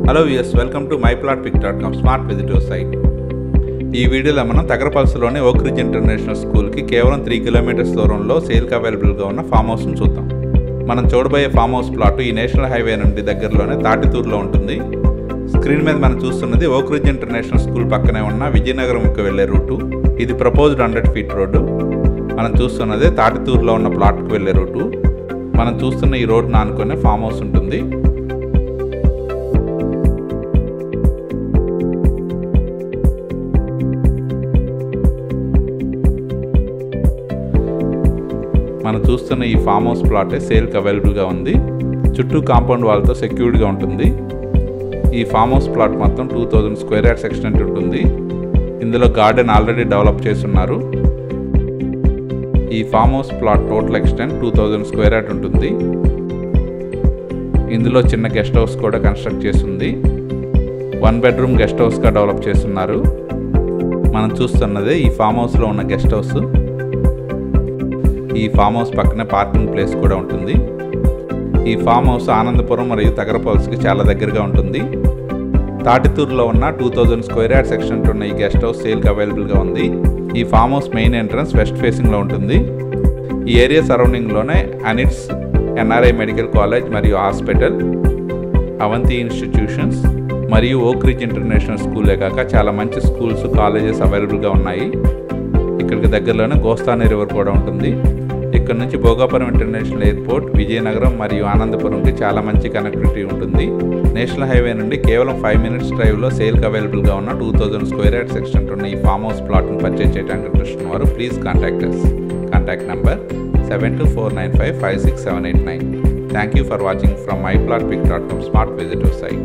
Hello viewers, welcome to myplotpic.com smart visitor site. ఈ వీడియోలో మనం తగరపల్స్లోని ఓక్ రిడ్జ్ ఇంటర్నేషనల్ స్కూల్కి కేవలం 3 కిలోమీటర్స్ దూరంలో సేల్కి అవైలబుల్గా ఉన్న ఫామ్ హౌస్ను చూద్దాం. మనం చూడబోయే ఫామ్ హౌస్ ప్లాట్ ఈ నేషనల్ హైవే నుండి దగ్గరలోనే తాటితూరులో ఉంటుంది. స్క్రీన్ మీద మనం చూస్తున్నది ఓక్ రిడ్జ్ ఇంటర్నేషనల్ స్కూల్ పక్కనే ఉన్న విజయనగరంకి వెళ్ళే రూటు. ఇది ప్రపోజ్డ్ 100 ఫీట్ రోడ్డు. మనం చూస్తున్నదే తాటితూరులో ఉన్న ప్లాట్కి వెళ్ళే రూటు. మనం చూస్తున్న ఈ రోడ్డును ఆనుకునే ఫామ్ హౌస్ ఉంటుంది. మనం చూస్తున్న ఈ ఫామ్ హౌస్ ప్లాటే సేల్కి అవైలబుల్గా ఉంది. చుట్టూ కాంపౌండ్ వాల్తో సెక్యూర్డ్గా ఉంటుంది. ఈ ఫామ్ హౌస్ ప్లాట్ మొత్తం 2000 స్క్వేర్ యార్డ్స్ ఎక్స్టెంట్ ఉంటుంది. ఇందులో గార్డెన్ ఆల్రెడీ డెవలప్ చేస్తున్నారు. ఈ farm house plot total extent 2000 square yard ఉంటుంది. ఇందులో చిన్న గెస్ట్ హౌస్ కూడా కన్స్ట్రక్ట్ చేస్తుంది. 1 బెడ్రూమ్ గెస్ట్ హౌస్గా డెవలప్ చేస్తున్నారు. మనం చూస్తున్నదే ఈ ఫామ్ హౌస్లో ఉన్న గెస్ట్ హౌస్. ఈ ఫామ్ హౌస్ పక్కనే పార్కింగ్ ప్లేస్ కూడా ఉంటుంది. ఈ ఫామ్ హౌస్ ఆనందపురం మరియు తగరపల్స్కి చాలా దగ్గరగా ఉంటుంది. తాటితూరులో ఉన్న 2000 స్క్వేర్ యార్డ్ సెక్షన్ ఉన్న ఈ గెస్ట్ హౌస్ సేల్కి అవైలబుల్గా ఉంది. ఈ farm house main entrance west ఫేసింగ్లో ఉంటుంది. ఈ ఏరియా సరౌండింగ్లోనే అనిట్స్, ఎన్ఆర్ఐ మెడికల్ కాలేజ్ మరియు హాస్పిటల్, అవంతి ఇన్స్టిట్యూషన్స్ మరియు ఓక్ రిడ్జ్ ఇంటర్నేషనల్ స్కూలే కాక చాలా మంచి స్కూల్స్, కాలేజెస్ అవైలబుల్గా ఉన్నాయి. ఇక్కడికి దగ్గరలోనే గోస్తాని రివర్ కూడా ఉంటుంది. ఇక్కడ నుంచి భోగాపురం ఇంటర్నేషనల్ ఎయిర్పోర్ట్, విజయనగరం మరియు ఆనందపురంకి చాలా మంచి కనెక్టివిటీ ఉంటుంది. నేషనల్ హైవే నుండి కేవలం 5 మినిట్స్ డ్రైవ్లో సేల్కి అవైలబుల్గా ఉన్న 2000 స్క్వేర్ యార్డ్ సెక్షన్ ఉన్న ఈ ఫామ్ హౌస్ ప్లాట్ను పర్చేజ్ చేయడానికి ఇంట్రెస్ట్ ఉన్నవారు please contact us. Contact number 7249556789. Thank you for watching from myplotpic.com smart visitor site.